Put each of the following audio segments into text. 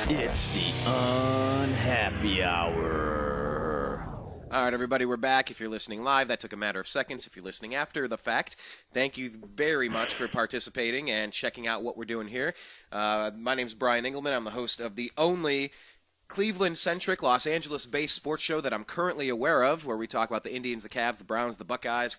It's the Unhappy Hour. All right, everybody, we're back. If you're listening live, that took a matter of seconds. If you're listening after the fact, thank you very much for participating and checking out what we're doing here. My name's Brian Engelman. I'm the host of the only Cleveland-centric, Los Angeles-based sports show that I'm currently aware of, where we talk about the Indians, the Cavs, the Browns, the Buckeyes.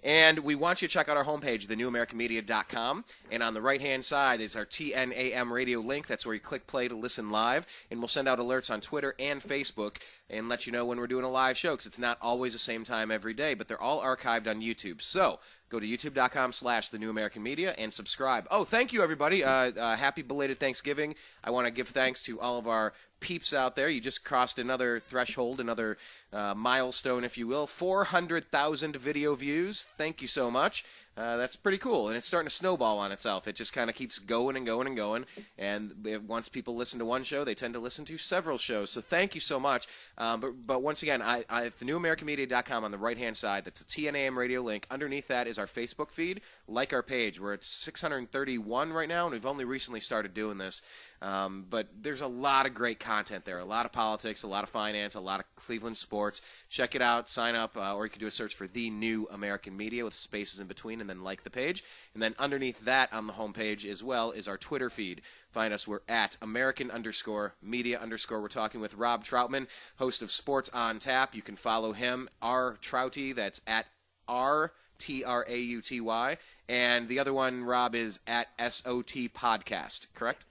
And we want you to check out our homepage, thenewamericanmedia.com. And on the right-hand side is our TNAM radio link. That's where you click play to listen live. And we'll send out alerts on Twitter and Facebook and let you know when we're doing a live show, because it's not always the same time every day, but they're all archived on YouTube. So go to youtube.com/thenewamericanmedia and subscribe. Oh, thank you, everybody. Happy belated Thanksgiving. I want to give thanks to all of our peeps out there. You just crossed another threshold, another milestone, if you will. 400,000 video views. Thank you so much. That's pretty cool, and it's starting to snowball on itself. It just kind of keeps going and going and going, and once people listen to one show, they tend to listen to several shows, so thank you so much. But once again, at thenewamericanmedia.com on the right-hand side, that's the TNAM radio link. Underneath that is our Facebook feed. Like our page. We're at 631 right now, and we've only recently started doing this. But there's a lot of great content there, a lot of politics, a lot of finance, a lot of Cleveland sports. Check it out, sign up, or you can do a search for The New American Media with spaces in between, and then like the page. And then underneath that on the homepage as well is our Twitter feed. Find us, we're at American_media_. We're talking with Rob Trautman, host of Sports on Tap. You can follow him, R.Trouty, that's at R.T.R.A.U.T.Y. And the other one, Rob, is at SOT Podcast, correct?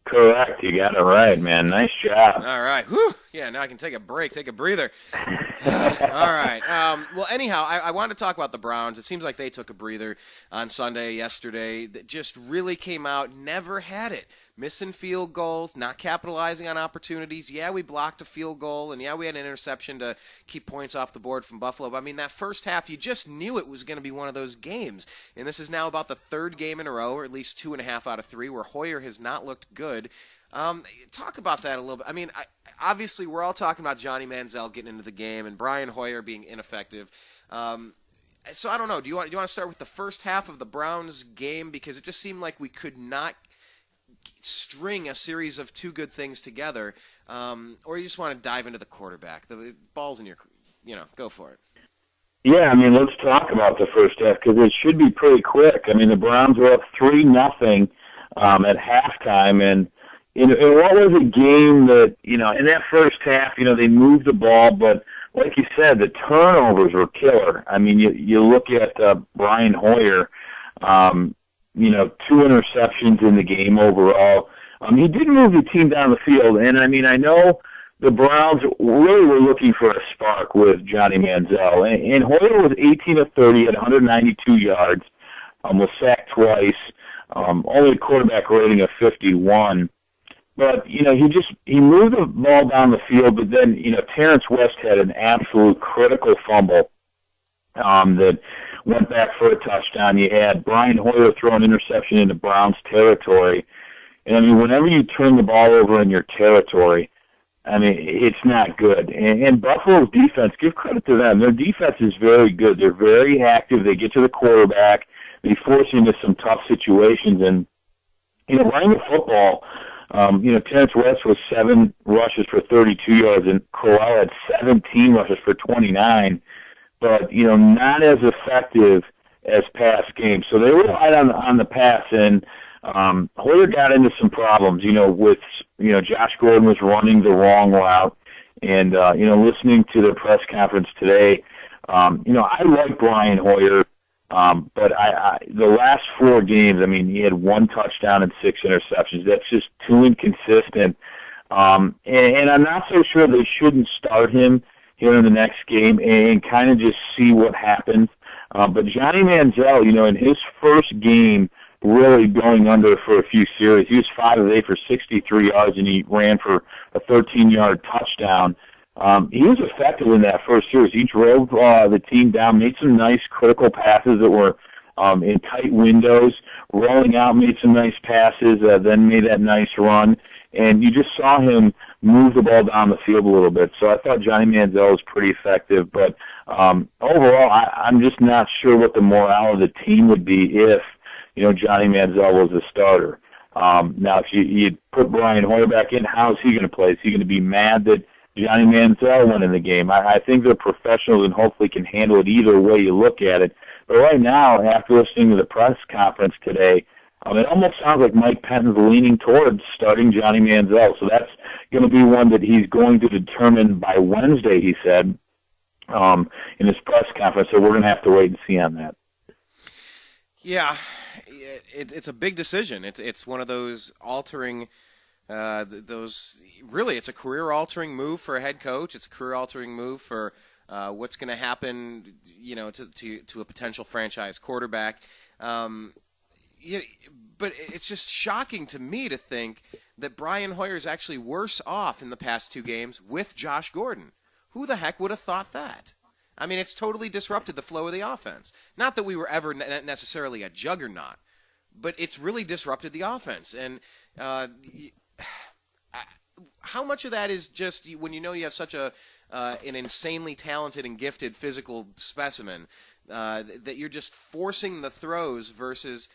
Correct. You got it right, man. Nice job. All right. Whew. Yeah, now I can take a break, take a breather. All right. Well, anyhow, I wanted to talk about the Browns. It seems like they took a breather on Sunday, yesterday, that just really came out, never had it. Missing field goals, not capitalizing on opportunities. Yeah, we blocked a field goal, and yeah, we had an interception to keep points off the board from Buffalo. But, I mean, that first half, you just knew it was going to be one of those games. And this is now about the third game in a row, or at least 2.5 out of 3, where Hoyer has not looked good. Talk about that a little bit. I mean, obviously, we're all talking about Johnny Manziel getting into the game and Brian Hoyer being ineffective. So I don't know. Do you want to start with the first half of the Browns game, because it just seemed like we could not string a series of two good things together, or you just want to dive into the quarterback? The ball's in your, go for it. Yeah, I mean, let's talk about the first half, because it should be pretty quick. I mean, the Browns were up 3-0 at halftime, and what was a game that, in that first half, they moved the ball, but like you said, the turnovers were killer. I mean, you look at Brian Hoyer, 2 interceptions in the game overall. He did move the team down the field, and, I mean, I know the Browns really were looking for a spark with Johnny Manziel, and Hoyer was 18 of 30 at 192 yards, was sacked twice, only a quarterback rating of 51. But, he moved the ball down the field, but then, Terrence West had an absolute critical fumble that went back for a touchdown. You had Brian Hoyer throw an interception into Browns territory. And, I mean, whenever you turn the ball over in your territory, I mean, it's not good. And Buffalo's defense, give credit to them. Their defense is very good. They're very active. They get to the quarterback. They force him into some tough situations. And, running the football, Terrence West was 7 rushes for 32 yards, and Crowell had 17 rushes for 29. But, not as effective as past games. So they relied on the pass, and Hoyer got into some problems, with, Josh Gordon was running the wrong route. And, listening to the press conference today, I like Brian Hoyer, but the last 4 games, I mean, he had 1 touchdown and 6 interceptions. That's just too inconsistent. And I'm not so sure they shouldn't start him here in the next game and kind of just see what happens. But Johnny Manziel, in his first game, really going under for a few series, he was 5 of 8 for 63 yards, and he ran for a 13-yard touchdown. He was effective in that first series. He drove the team down, made some nice critical passes that were in tight windows, rolling out, made some nice passes, then made that nice run. And you just saw him move the ball down the field a little bit. So I thought Johnny Manziel was pretty effective. But overall, I'm just not sure what the morale of the team would be if, Johnny Manziel was the starter. Now, if you put Brian Hoyer back in, how is he going to play? Is he going to be mad that Johnny Manziel went in the game? I think they're professionals and hopefully can handle it either way you look at it. But right now, after listening to the press conference today, it almost sounds like Mike Pettine's leaning towards starting Johnny Manziel. So that's going to be one that he's going to determine by Wednesday, he said, in his press conference. So we're going to have to wait and see on that. Yeah, it's a big decision. It's one of those altering, really, it's a career-altering move for a head coach. It's a career-altering move for what's going to happen, to a potential franchise quarterback. But it's just shocking to me to think that Brian Hoyer is actually worse off in the past 2 games with Josh Gordon. Who the heck would have thought that? I mean, it's totally disrupted the flow of the offense. Not that we were ever necessarily a juggernaut, but it's really disrupted the offense. And how much of that is just when you have such an insanely talented and gifted physical specimen that you're just forcing the throws versus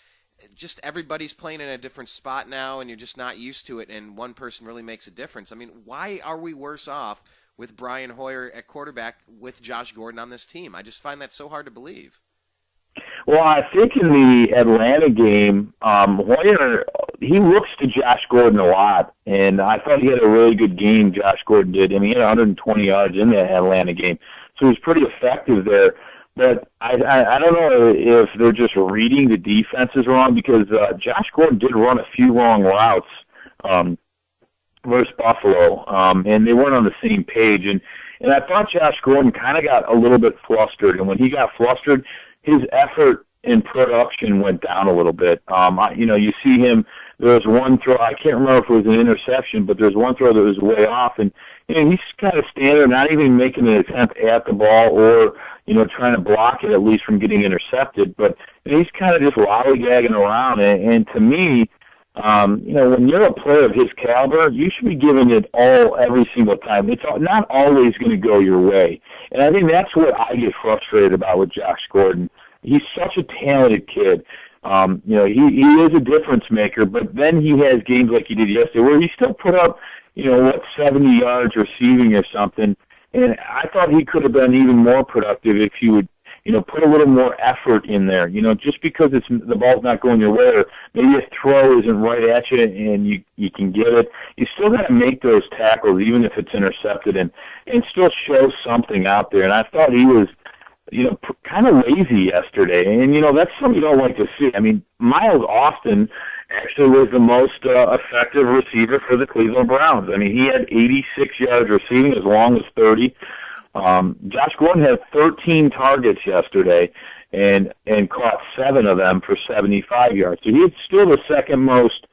just everybody's playing in a different spot now and you're just not used to it and one person really makes a difference. I mean, why are we worse off with Brian Hoyer at quarterback with Josh Gordon on this team? I just find that so hard to believe. Well, I think in the Atlanta game, Hoyer, he looks to Josh Gordon a lot, and I thought he had a really good game, Josh Gordon did. I mean, he had 120 yards in that Atlanta game, so he was pretty effective there. But I don't know if they're just reading the defenses wrong because Josh Gordon did run a few long routes versus Buffalo, and they weren't on the same page. And I thought Josh Gordon kind of got a little bit flustered, and when he got flustered, his effort and production went down a little bit. You see him. There was one throw. I can't remember if it was an interception, but there's one throw that was way off, and he's kind of standing there, not even making an attempt at the ball or trying to block it at least from getting intercepted. But he's kind of just lollygagging around, and to me, when you're a player of his caliber, you should be giving it all every single time. It's not always going to go your way. And I think that's what I get frustrated about with Josh Gordon. He's such a talented kid. He is a difference maker, but then he has games like he did yesterday where he still put up, 70 yards receiving or something. And I thought he could have been even more productive if he would, put a little more effort in there. Just because the ball's not going your way, or maybe a throw isn't right at you and you can get it, you still got to make those tackles, even if it's intercepted, and still show something out there. And I thought he was, kind of lazy yesterday. And, that's something you don't like to see. I mean, Miles Austin actually was the most effective receiver for the Cleveland Browns. I mean, he had 86 yards receiving, as long as 30. Josh Gordon had 13 targets yesterday and caught 7 of them for 75 yards. So he had still the second most.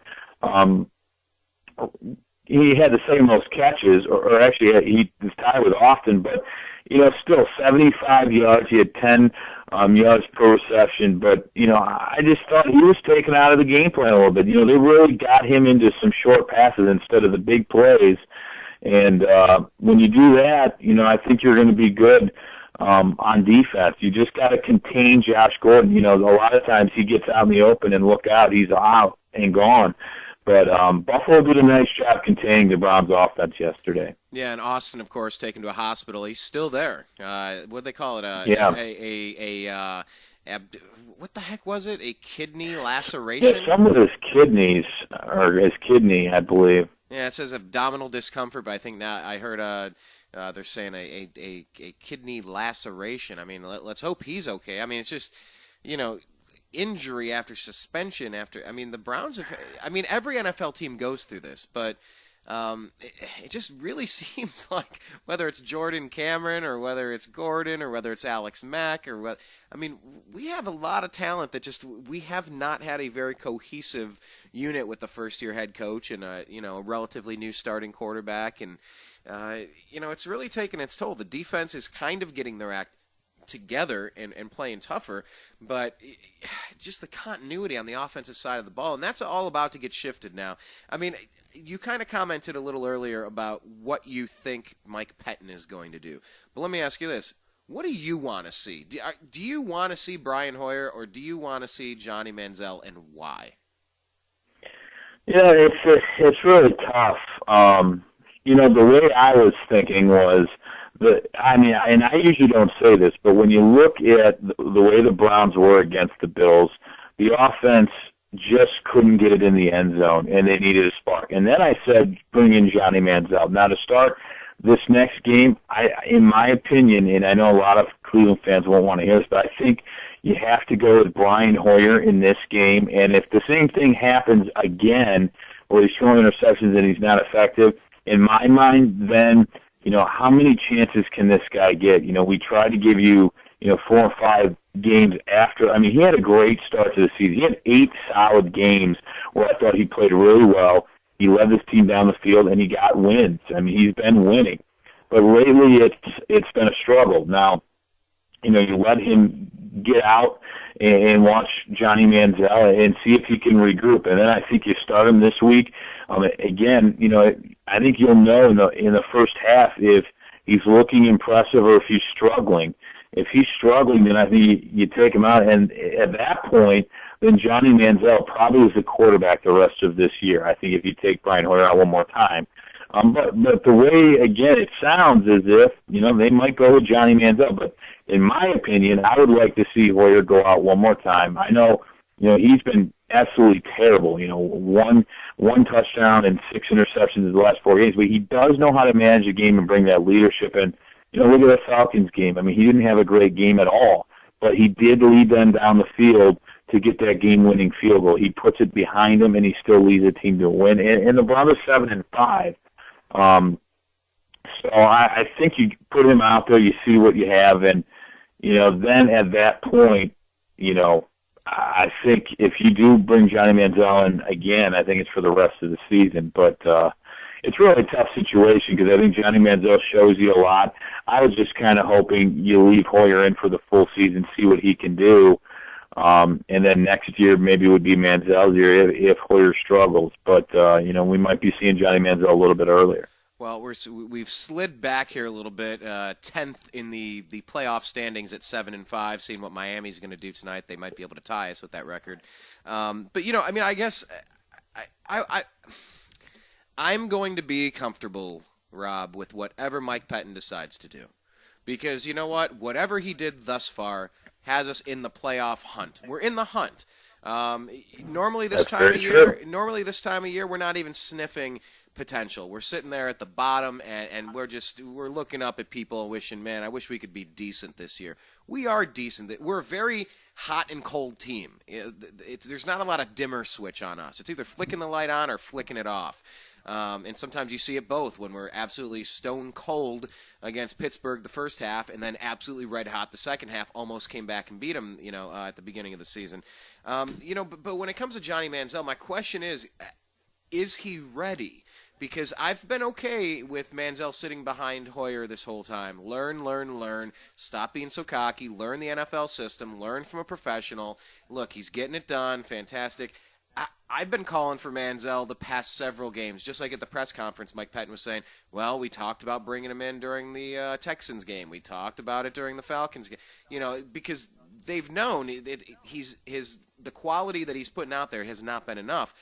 He had the second most catches, or actually he was tied with Austin, but still 75 yards. He had 10 yards per reception, but I just thought he was taken out of the game plan a little bit. They really got him into some short passes instead of the big plays. And when you do that, I think you're going to be good on defense. You just got to contain Josh Gordon. A lot of times he gets out in the open and look out, he's out and gone. But Buffalo did a nice job containing the Browns' offense yesterday. Yeah, and Austin, of course, taken to a hospital. He's still there. What do they call it? What the heck was it? A kidney laceration? Yeah, some of his kidneys, or his kidney, I believe. Yeah, it says abdominal discomfort, but I think now I heard they're saying a kidney laceration. I mean, let's hope he's okay. I mean, it's just, injury after suspension the Browns have, every NFL team goes through this, but it just really seems like whether it's Jordan Cameron or whether it's Gordon or whether it's Alex Mack or we have a lot of talent that just we have not had a very cohesive unit with the first-year head coach and a relatively new starting quarterback, and it's really taken its toll. The defense is kind of getting their act together and playing tougher, but just the continuity on the offensive side of the ball, and that's all about to get shifted now. I mean, you kind of commented a little earlier about what you think Mike Pettine is going to do, but let me ask you this. What do you want to see? Do you want to see Brian Hoyer, or do you want to see Johnny Manziel, and why? It's really tough. The way I was thinking was and I usually don't say this, but when you look at the way the Browns were against the Bills, the offense just couldn't get it in the end zone, and they needed a spark. And then I said, bring in Johnny Manziel. Now, to start this next game, in my opinion, and I know a lot of Cleveland fans won't want to hear this, but I think you have to go with Brian Hoyer in this game. And if the same thing happens again, where he's throwing interceptions and he's not effective, in my mind, then, how many chances can this guy get? We tried to give you, 4 or 5 games after. He had a great start to the season. He had 8 solid games where I thought he played really well. He led this team down the field, and he got wins. He's been winning. But lately, it's been a struggle. Now, you let him get out and watch Johnny Manziel and see if he can regroup. And then I think you start him this week. Again, I think you'll know in the first half if he's looking impressive or if he's struggling. If he's struggling, then I think you take him out. And at that point, then Johnny Manziel probably is the quarterback the rest of this year. I think if you take Brian Hoyer out one more time. But the way, again, it sounds as if, they might go with Johnny Manziel. But in my opinion, I would like to see Hoyer go out one more time. I know, he's been absolutely terrible. One touchdown and 6 interceptions in the last 4 games. But he does know how to manage a game and bring that leadership. And, look at the Falcons game. He didn't have a great game at all. But he did lead them down the field to get that game-winning field goal. He puts it behind him, and he still leads the team to win. And the Browns are 7-5. So I think you put him out there, you see what you have, and then at that point, I think if you do bring Johnny Manziel in again, I think it's for the rest of the season. But it's really a tough situation because I think Johnny Manziel shows you a lot. I was just kind of hoping you leave Hoyer in for the full season, see what he can do. And then next year maybe it would be Manziel's year if Hoyer struggles. But, we might be seeing Johnny Manziel a little bit earlier. Well, we've slid back here a little bit, 10th in the playoff standings at 7-5. Seeing what Miami's going to do tonight, they might be able to tie us with that record. But I guess I'm going to be comfortable, Rob, with whatever Mike Pettine decides to do, because you know what, whatever he did thus far has us in the playoff hunt. We're in the hunt. Normally this time of year, we're not even sniffing potential. We're sitting there at the bottom, and we're looking up at people and wishing, man, I wish we could be decent this year. We are decent. We're a very hot and cold team. There's not a lot of dimmer switch on us. It's either flicking the light on or flicking it off. And sometimes you see it both when we're absolutely stone cold against Pittsburgh the first half and then absolutely red hot the second half, almost came back and beat them, at the beginning of the season. But when it comes to Johnny Manziel, my question is he ready? Because I've been okay with Manziel sitting behind Hoyer this whole time. Learn. Stop being so cocky. Learn the NFL system. Learn from a professional. Look, he's getting it done. Fantastic. I've been calling for Manziel the past several games, just like at the press conference. Mike Pettine was saying, well, we talked about bringing him in during the Texans game. We talked about it during the Falcons game. Because they've known the quality that he's putting out there has not been enough.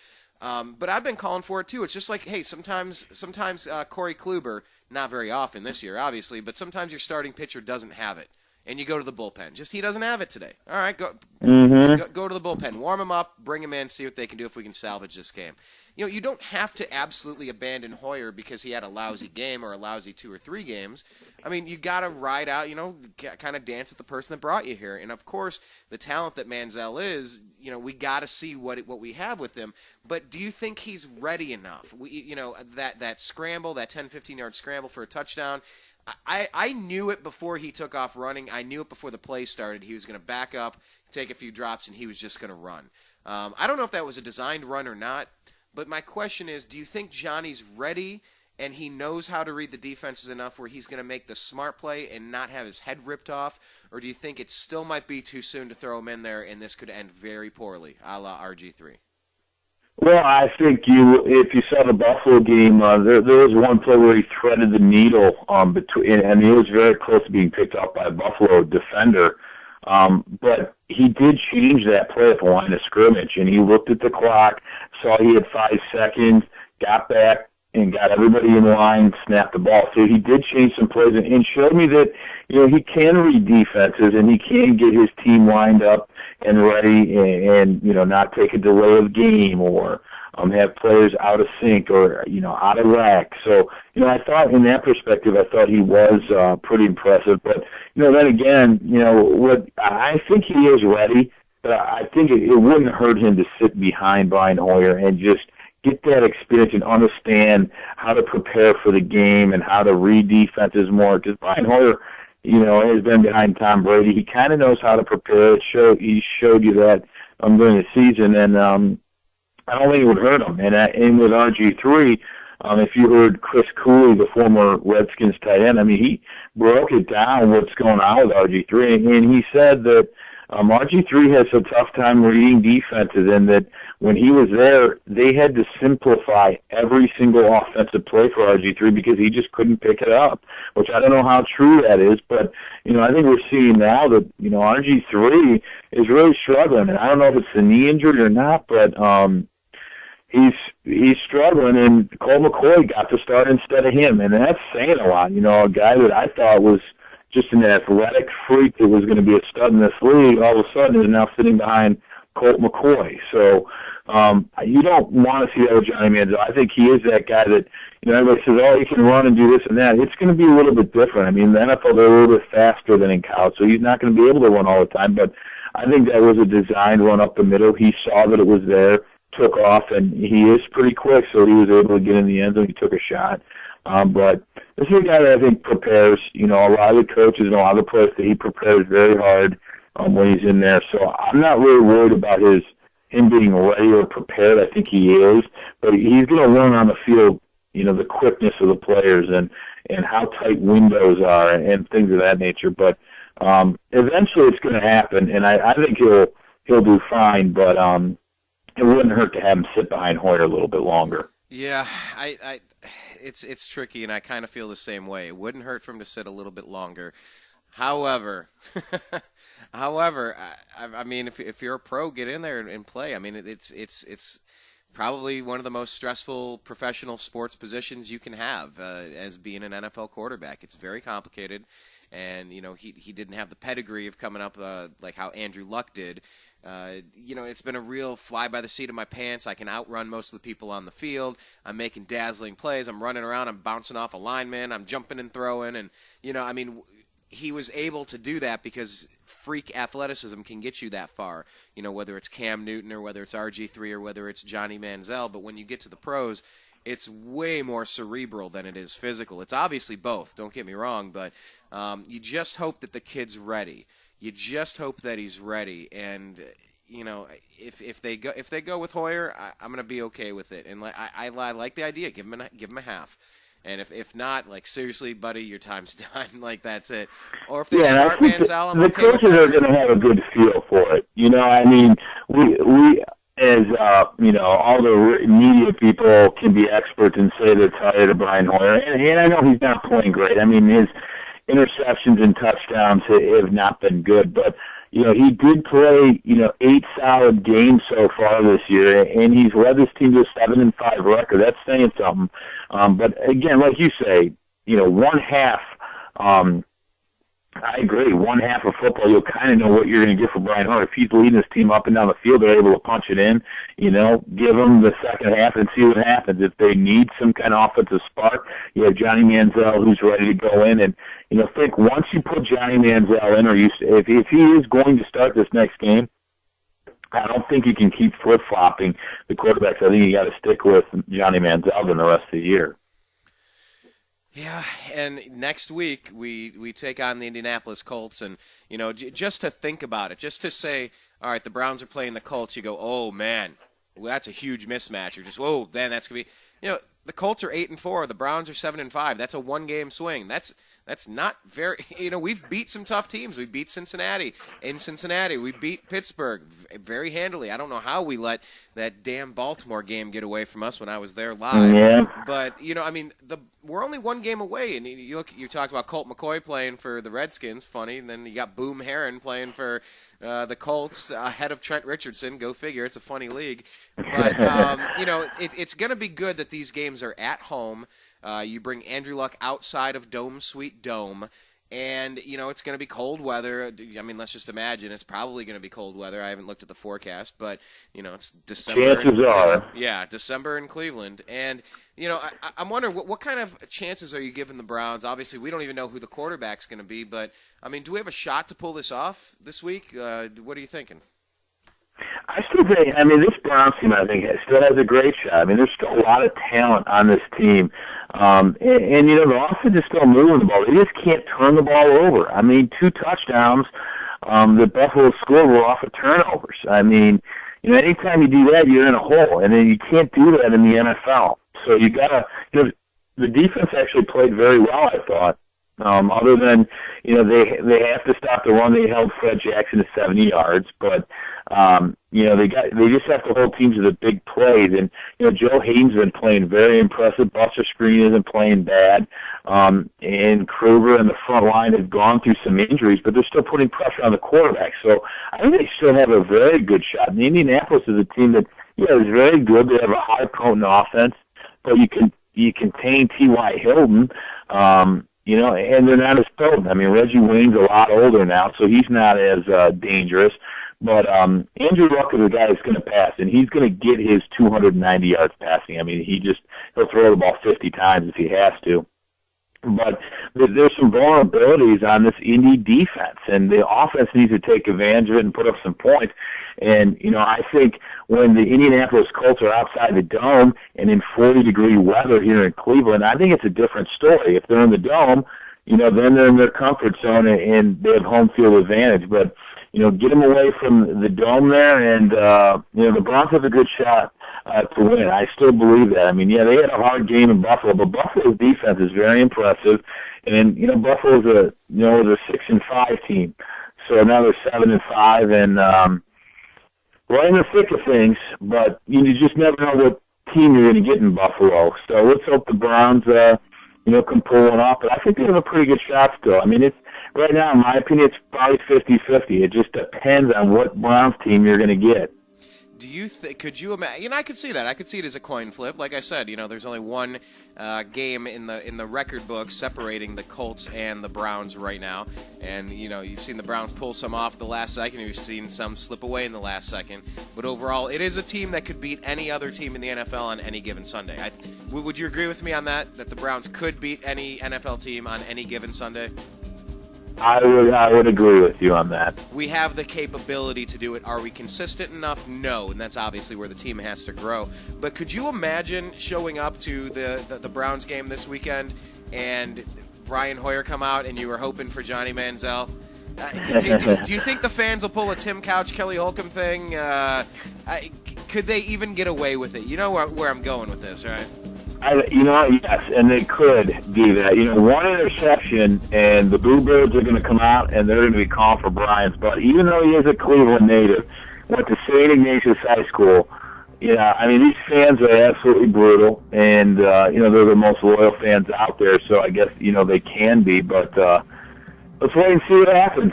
But I've been calling for it too. It's just like, hey, sometimes Corey Kluber, not very often this year, obviously, but sometimes your starting pitcher doesn't have it. And you go to the bullpen. Just he doesn't have it today. All right, go to the bullpen. Warm him up, bring him in, see what they can do if we can salvage this game. You don't have to absolutely abandon Hoyer because he had a lousy game or a lousy 2 or 3 games. You got to ride out, kind of dance with the person that brought you here. And, of course, the talent that Manziel is, we got to see what we have with him. But do you think he's ready enough? That scramble, that 10, 15-yard scramble for a touchdown, I knew it before he took off running. I knew it before the play started. He was going to back up, take a few drops, and he was just going to run. I don't know if that was a designed run or not, but my question is, do you think Johnny's ready and he knows how to read the defenses enough where he's going to make the smart play and not have his head ripped off? Or do you think it still might be too soon to throw him in there and this could end very poorly, a la RG3? Well, I think if you saw the Buffalo game, there was one play where he threaded the needle and it was very close to being picked up by a Buffalo defender. But he did change that play at the line of scrimmage, and he looked at the clock, saw he had 5 seconds, got back, and got everybody in line, snapped the ball. So he did change some plays and showed me that, he can read defenses and he can get his team lined up and ready and not take a delay of game or have players out of sync or, out of whack. So, I thought in that perspective, I thought he was pretty impressive. But, then again, what I think he is ready, but I think it wouldn't hurt him to sit behind Brian Hoyer and just get that experience and understand how to prepare for the game and how to read defenses more. Because Brian Hoyer, has been behind Tom Brady. He kind of knows how to prepare. He showed you that during the season, and I don't think it would hurt him. And with RG3, if you heard Chris Cooley, the former Redskins tight end, he broke it down what's going on with RG3, and he said that RG3 has a tough time reading defenses, and that when he was there, they had to simplify every single offensive play for RG3 because he just couldn't pick it up, which I don't know how true that is, but, I think we're seeing now that, RG3 is really struggling, and I don't know if it's the knee injury or not, but he's struggling, and Colt McCoy got to start instead of him, and that's saying a lot. A guy that I thought was just an athletic freak that was going to be a stud in this league, all of a sudden is now sitting behind Colt McCoy. So you don't want to see that with Johnny Manziel. I think he is that guy that, everybody says, oh, he can run and do this and that. It's going to be a little bit different. The NFL, they're a little bit faster than in college, so he's not going to be able to run all the time. But I think that was a designed run up the middle. He saw that it was there, took off, and he is pretty quick, so he was able to get in the end zone. He took a shot. But this is a guy that I think prepares, a lot of the coaches and a lot of the players that he prepares very hard when he's in there. So I'm not really worried about him being ready or prepared. I think he is, but he's going to learn on the field, the quickness of the players and how tight windows are and things of that nature. But eventually it's going to happen, and I think he'll do fine, but it wouldn't hurt to have him sit behind Hoyer a little bit longer. Yeah, it's tricky, and I kind of feel the same way. It wouldn't hurt for him to sit a little bit longer. However, if you're a pro, get in there and play. It's probably one of the most stressful professional sports positions you can have as being an NFL quarterback. It's very complicated, and he didn't have the pedigree of coming up like how Andrew Luck did. It's been a real fly by the seat of my pants. I can outrun most of the people on the field. I'm making dazzling plays. I'm running around. I'm bouncing off a lineman. I'm jumping and throwing. And, he was able to do that because freak athleticism can get you that far, whether it's Cam Newton or whether it's RG3 or whether it's Johnny Manziel. But when you get to the pros, it's way more cerebral than it is physical. It's obviously both, don't get me wrong, but you just hope that the kid's ready. You just hope that he's ready, and if they go with Hoyer, I'm gonna be okay with it. And I like the idea. Give him a half, and if not, like seriously, buddy, your time's done. Like that's it. Or if they start Manziel, I'm okay with that. The coaches are gonna have a good feel for it. We as all the media people can be experts and say they're tired of Brian Hoyer, and I know he's not playing great. His interceptions and touchdowns have not been good, but he did play 8 solid games so far this year, and he's led this team to a 7-5 record. That's saying something. But again, like you say, one half. I agree. One half of football, you'll kind of know what you're going to get from Brian Hoyer. If he's leading his team up and down the field, they're able to punch it in. Give them the second half and see what happens. If they need some kind of offensive spark, you have Johnny Manziel who's ready to go in. And think once you put Johnny Manziel in, or if he is going to start this next game, I don't think you can keep flip flopping the quarterbacks. I think you got to stick with Johnny Manziel the rest of the year. Yeah, and next week we take on the Indianapolis Colts, and just to think about it, just to say, all right, the Browns are playing the Colts, you go, oh man, well, that's a huge mismatch, or just whoa, then that's gonna be, the Colts are 8-4. The Browns are 7-5. That's a one-game swing. That's not very. We've beat some tough teams. We beat Cincinnati in Cincinnati. We beat Pittsburgh very handily. I don't know how we let that damn Baltimore game get away from us when I was there live. Yeah. But we're only one game away. And you talked about Colt McCoy playing for the Redskins. Funny. And then you got Boom Herron playing for the Colts ahead of Trent Richardson. Go figure. It's a funny league. But it's going to be good that these games are at home. You bring Andrew Luck outside of Dome Sweet Dome, and, it's going to be cold weather. I mean, let's just imagine it's probably going to be cold weather. I haven't looked at the forecast, but, it's December. Chances are. Yeah, December in Cleveland. And, I'm wondering, what kind of chances are you giving the Browns? Obviously, we don't even know who the quarterback's going to be, but, I mean, do we have a shot to pull this off this week? What are you thinking? I still think, this Browns team, still has a great shot. I mean, there's still a lot of talent on this team. The offense is still moving the ball. They just can't turn the ball over. 2 touchdowns that Buffalo scored were off of turnovers. Anytime you do that, you're in a hole, and then you can't do that in the NFL. So you got to, the defense actually played very well, I thought. Other than, they have to stop the run. They held Fred Jackson to 70 yards, but they just have to hold teams to the big plays. And Joe Hayden's been playing very impressive. Buster Screen isn't playing bad, and Kruger and the front line have gone through some injuries, but they're still putting pressure on the quarterback. So I think they still have a very good shot. And Indianapolis is a team that is very good. They have a high potent offense, but you contain T.Y. Hilton. And they're not as potent. Reggie Wayne's a lot older now, so he's not as dangerous. But Andrew Luck is a guy that's going to pass, and he's going to get his 290 yards passing. He'll throw the ball 50 times if he has to. But there's some vulnerabilities on this Indy defense, and the offense needs to take advantage of it and put up some points. And, I think when the Indianapolis Colts are outside the Dome and in 40-degree weather here in Cleveland, I think it's a different story. If they're in the Dome, then they're in their comfort zone and they have home field advantage. But, get them away from the Dome there, and, the Browns have a good shot to win. I still believe that. They had a hard game in Buffalo, but Buffalo's defense is very impressive. And, Buffalo's a 6-5 team. So now they're 7-5, and right in the thick of things, but you just never know what team you're going to get in Buffalo. So let's hope the Browns, can pull one off. But I think they have a pretty good shot still. It's right now, in my opinion, it's probably 50-50. It just depends on what Browns team you're going to get. Do you could you imagine? I could see that. I could see it as a coin flip. Like I said, there's only one game in the record book separating the Colts and the Browns right now. And you've seen the Browns pull some off the last second. You've seen some slip away in the last second. But overall, it is a team that could beat any other team in the NFL on any given Sunday. Would you agree with me on that? That the Browns could beat any NFL team on any given Sunday? I would agree with you on that. We have the capability to do it. Are we consistent enough? No, and that's obviously where the team has to grow. But could you imagine showing up to the Browns game this weekend and Brian Hoyer come out and you were hoping for Johnny Manziel? Do you think the fans will pull a Tim Couch, Kelly Holcomb thing? Could they even get away with it? You know where I'm going with this, right? Yes, and they could do that. One interception, and the Boo Birds are going to come out, and they're going to be calling for Brian's butt. Even though he is a Cleveland native, went to St. Ignatius High School, these fans are absolutely brutal, and, they're the most loyal fans out there, so I guess, they can be, but let's wait and see what happens.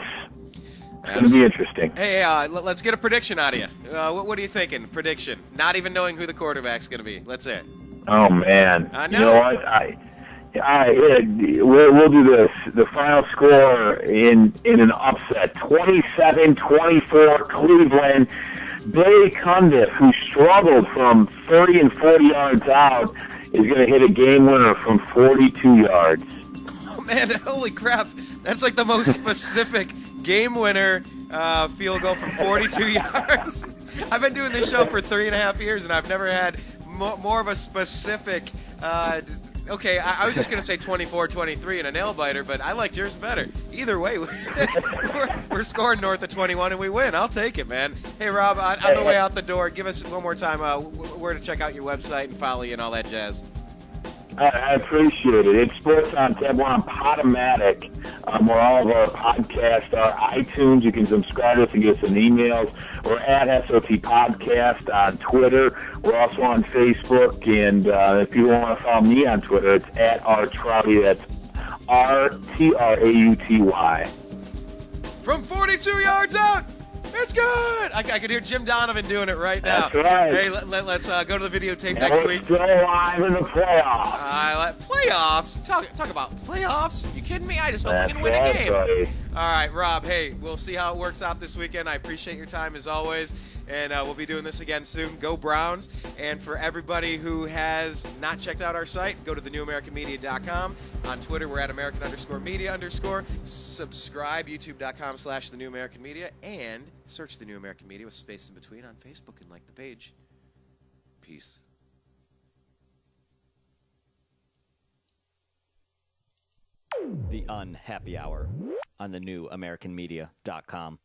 It's going to be interesting. Hey, let's get a prediction out of you. What are you thinking? Prediction. Not even knowing who the quarterback's going to be. Let's hear it. Oh, man. I know. You know what? We'll do this. The final score in an upset, 27-24 Cleveland. Billy Cundiff, who struggled from 30 and 40 yards out, is going to hit a game winner from 42 yards. Oh, man, holy crap. That's like the most specific game winner field goal from 42 yards. I've been doing this show for 3.5 years, and I've never had more of a specific, okay, I was just going to say 24-23 and a nail-biter, but I liked yours better. Either way, we're scoring north of 21 and we win. I'll take it, man. Hey, Rob, on the way out the door, give us one more time where to check out your website and follow you and all that jazz. I appreciate it. It's Sports on Tap. We're on Podomatic, where all of our podcasts are. iTunes, you can subscribe to us and get us an emails. We're at SOT Podcast on Twitter. We're also on Facebook. And if you want to follow me on Twitter, it's at rtrauty. That's RTRAUTY. From 42 yards out, it's good. I can hear Jim Donovan doing it right now. That's right. Hey, let's go to the videotape And next we're week. still alive in the playoffs. Playoffs? Talk about playoffs? You kidding me? I just hope we can win a game. Buddy. All right, Rob. Hey, we'll see how it works out this weekend. I appreciate your time as always, and we'll be doing this again soon. Go Browns! And for everybody who has not checked out our site, go to thenewamericanmedia.com. On Twitter, we're at American_media_. Subscribe, youtube.com/thenewamericanmedia, and search The New American Media with spaces in between on Facebook and like the page. Peace. The Unhappy Hour on thenewamericanmedia.com.